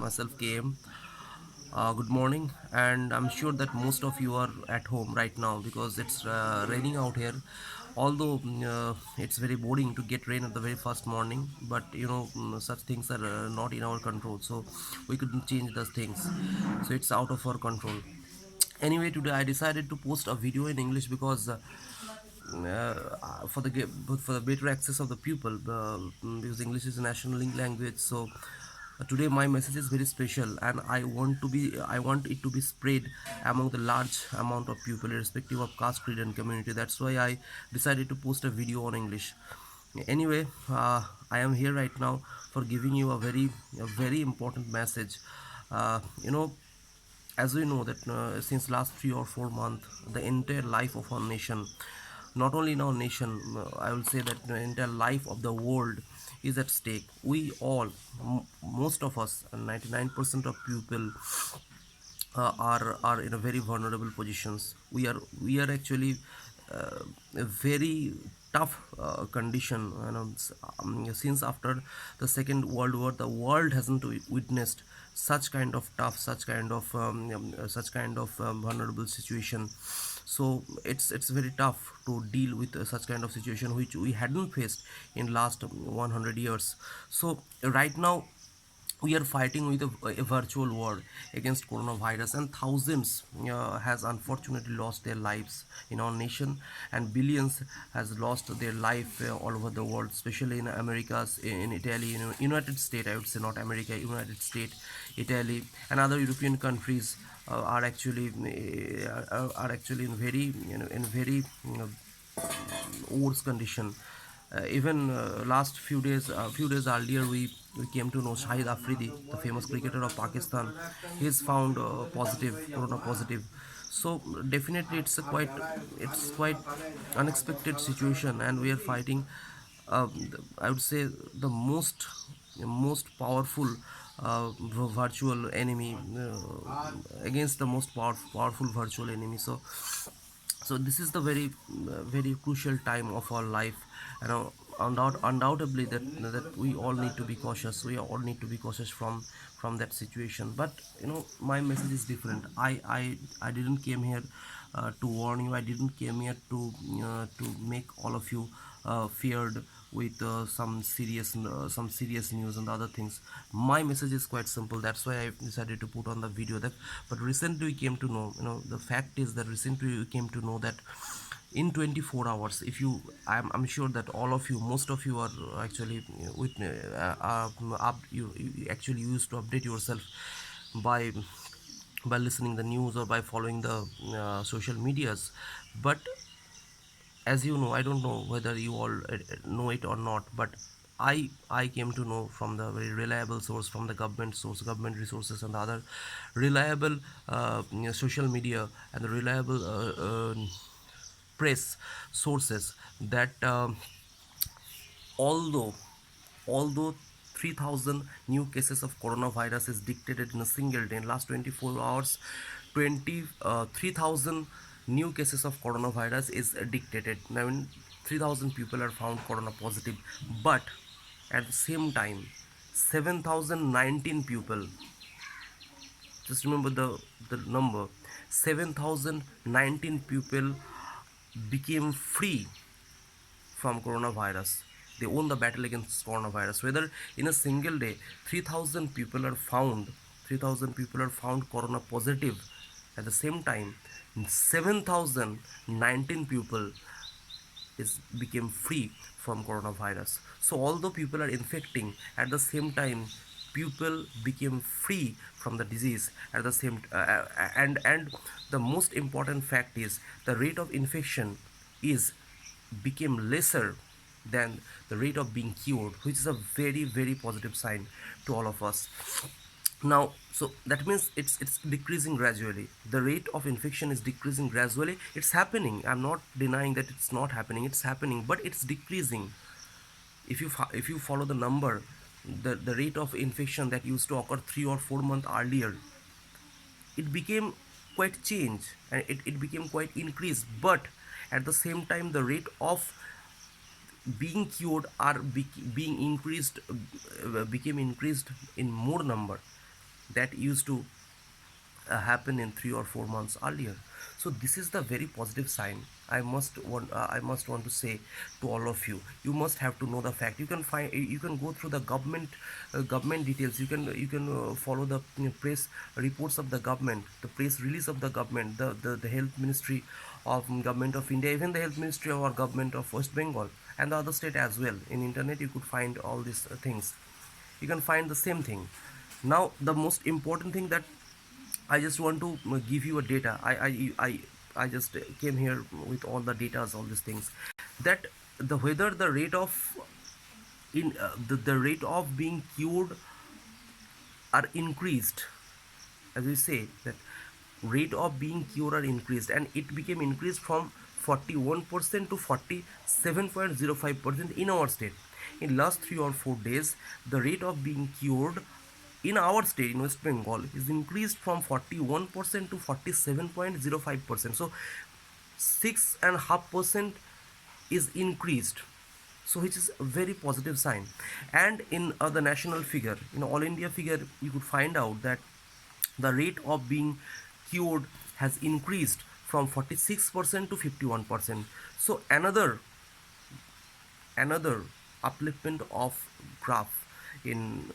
myself KM. Good morning, and I'm sure that most of you are at home right now because it's raining out here. Although it's very boring to get rain at the very first morning, but such things are not in our control, so we couldn't change those things. So it's out of our control. Anyway, today I decided to post a video in English because for the better access of the people, because English is a national language. So today my message is very special, and I want it to be spread among the large amount of people irrespective of caste, creed and community. That's why I decided to post a video on English. Anyway, I am here right now for giving you a very important message. uh, you know as we know that since last 3 or 4 months, the entire life of our nation, not only in our nation, I will say that the entire life of the world is at stake. We all, most of us, 99% of people are in a very vulnerable positions. We are actually a very tough condition. Since after the Second World War, the world hasn't witnessed such kind of tough, such kind of vulnerable situation. So it's very tough to deal with such kind of situation which we hadn't faced in last 100 years. So right now we are fighting with a virtual war against coronavirus, and thousands has unfortunately lost their lives in our nation, and billions has lost their life all over the world, especially in Americas, in Italy, in United States, I would say, not America, United States, Italy and other European countries are actually in very worse condition. Even last few days earlier, we came to know Shahid Afridi, the famous cricketer of Pakistan. He is found corona positive. So definitely it's quite unexpected situation, and we are fighting. I would say the most powerful virtual enemy, against the most powerful virtual enemy. So this is the very crucial time of our life. Undoubtedly that we all need to be cautious. We all need to be cautious from that situation. But my message is different. I didn't came here to warn you. I didn't came here to make all of you feared with some serious news and other things. My message is quite simple. That's why I decided to put on the video. That but recently we came to know, the fact is that recently we came to know that in 24 hours, if you I'm sure that all of you, most of you are actually you actually used to update yourself by listening the news or by following the social medias. But as you know, I don't know whether you all know it or not, but I came to know from the very reliable source, from the government source, government resources and the other reliable social media and the reliable press sources, that although although 3000 new cases of coronavirus is dictated in a single day in last 24 hours, 3,000 new cases of coronavirus is dictated. I mean, 3,000 people are found corona positive, but at the same time 7,019 people, just remember the number, 7,019 people became free from coronavirus. They won the battle against coronavirus. Whether in a single day 3,000 people are found, 3,000 people are found corona positive, at the same time 7,019 people is became free from coronavirus. So although people are infecting, at the same time people became free from the disease at the same and the most important fact is the rate of infection is became lesser than the rate of being cured, which is a very positive sign to all of us. Now, so that means it's decreasing gradually. The rate of infection is decreasing gradually. It's happening. I'm not denying that it's not happening. It's happening, but it's decreasing. If you follow the number, the rate of infection that used to occur 3 or 4 months earlier, it became quite change, and it became quite increased. But at the same time the rate of being cured are being increased, became increased in more number. that used to happen in 3 or 4 months earlier. So this is the very positive sign. I must want to say to all of you, you must have to know the fact. You can find, you can go through the government details. You can follow the press reports of the government, the press release of the government, the health ministry of government of India, even the health ministry of our government of West Bengal and the other state as well. In internet you could find all these things. You can find the same thing. Now the most important thing that I just want to give you a data. I just came here with all the data, all these things. That the whether the rate of the rate of being cured are increased, as we say that rate of being cured are increased, and it became increased from 41% to 47.05% in our state. In last 3 or 4 days, the rate of being cured in our state, in West Bengal, is increased from 41% to 47.05%. So 6.5% is increased, so which is a very positive sign. And in the national figure, in all India figure, you could find out that the rate of being cured has increased from 46% to 51%. So another upliftment of graph in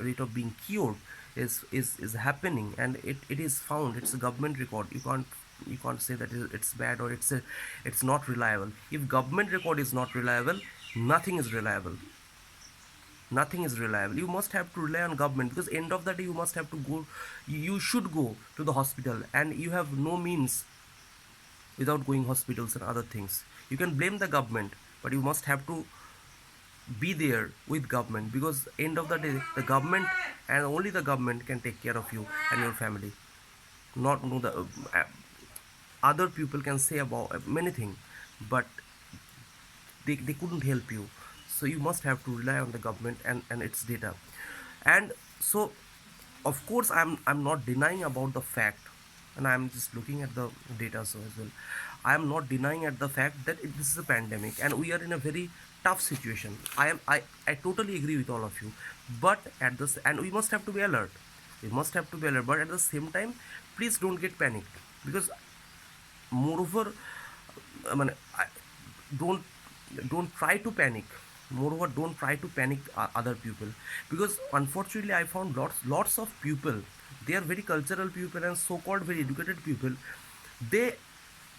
rate of being cured is happening, and it is found. It's a government record. You can't say that it's bad or it's not reliable. If government record is not reliable, nothing is reliable. Nothing is reliable. You must have to rely on government, because end of the day you must have to go, you should go to the hospital, and you have no means without going hospitals and other things. You can blame the government, but you must have to be there with government, because end of the day the government and only the government can take care of you and your family. Not no the other people can say about many things, but they couldn't help you. So you must have to rely on the government and its data. And so of course I'm not denying about the fact, and I'm just looking at the data so as well. I'm not denying at the fact that this is a pandemic and we are in a very tough situation. I totally agree with all of you, but at this, and we must have to be alert. We must have to be alert, but at the same time, please don't get panicked, because moreover, I mean, don't don't try to panic. Moreover, don't try to panic other people, because unfortunately I found lots of people, they are very cultural people and so-called very educated people, they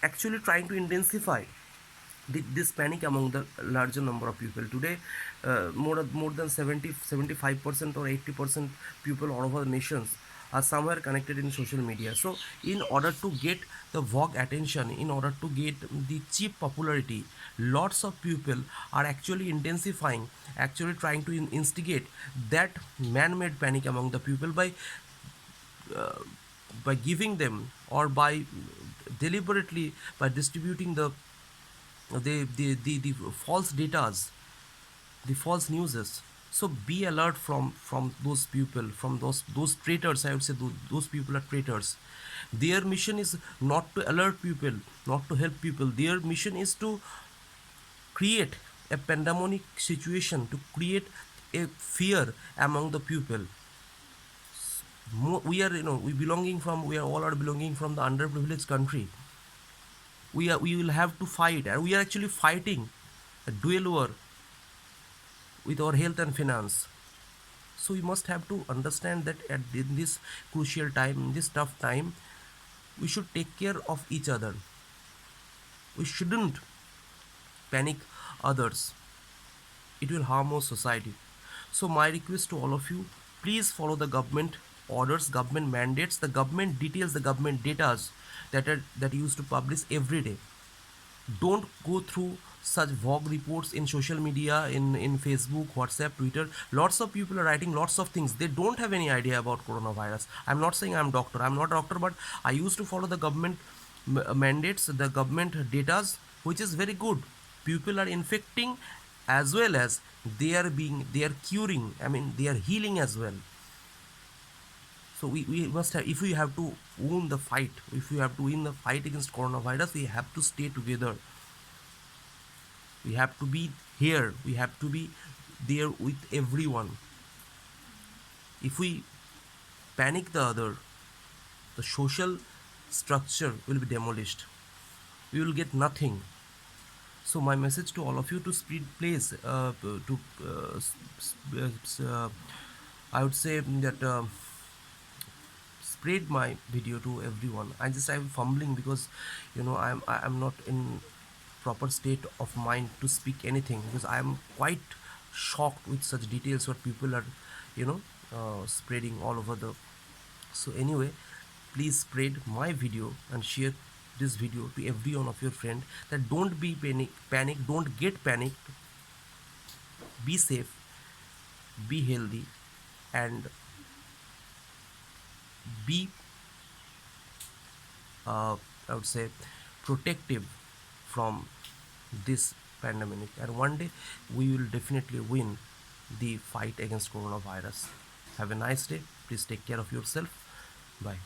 actually trying to intensify this panic among the larger number of people today. More than 75% or 80% people all over the nations are somewhere connected in social media. So in order to get the vogue attention, in order to get the cheap popularity, lots of people are actually intensifying, actually trying to instigate that man-made panic among the people by giving them, or by deliberately by distributing the false datas, the false newses. So be alert from those people, from those traitors. I would say those people are traitors. Their mission is not to alert people, not to help people. Their mission is to create a pandemonic situation, to create a fear among the people. We are, we are all are belonging from the underprivileged country. We will have to fight, and we are actually fighting a dual war with our health and finance. So we must have to understand that in this crucial time, in this tough time, we should take care of each other. We shouldn't panic others. It will harm our society. So my request to all of you, please follow the government orders, government mandates, the government details, the government datas that used to publish every day. Don't go through such vague reports in social media, in Facebook, WhatsApp, Twitter. Lots of people are writing lots of things. They don't have any idea about coronavirus. I'm not saying I'm doctor. I'm not a doctor, but I used to follow the government mandates, the government datas, which is very good. People are infecting as well as they are curing. I mean, they are healing as well. So we must have, if we have to win the fight, if we have to win the fight against coronavirus, we have to stay together. We have to be here. We have to be there with everyone. If we panic the other, the social structure will be demolished. We will get nothing. So my message to all of you to spread, please, to I would say that spread my video to everyone. I'm fumbling because I'm not in proper state of mind to speak anything, because I'm quite shocked with such details what people are you know spreading all over the. So anyway, please spread my video and share this video to every one of your friend, that don't be panic, don't get panicked, be safe, be healthy, and be I would say protective from this pandemic. And one day we will definitely win the fight against coronavirus. Have a nice day. Please take care of yourself. Bye.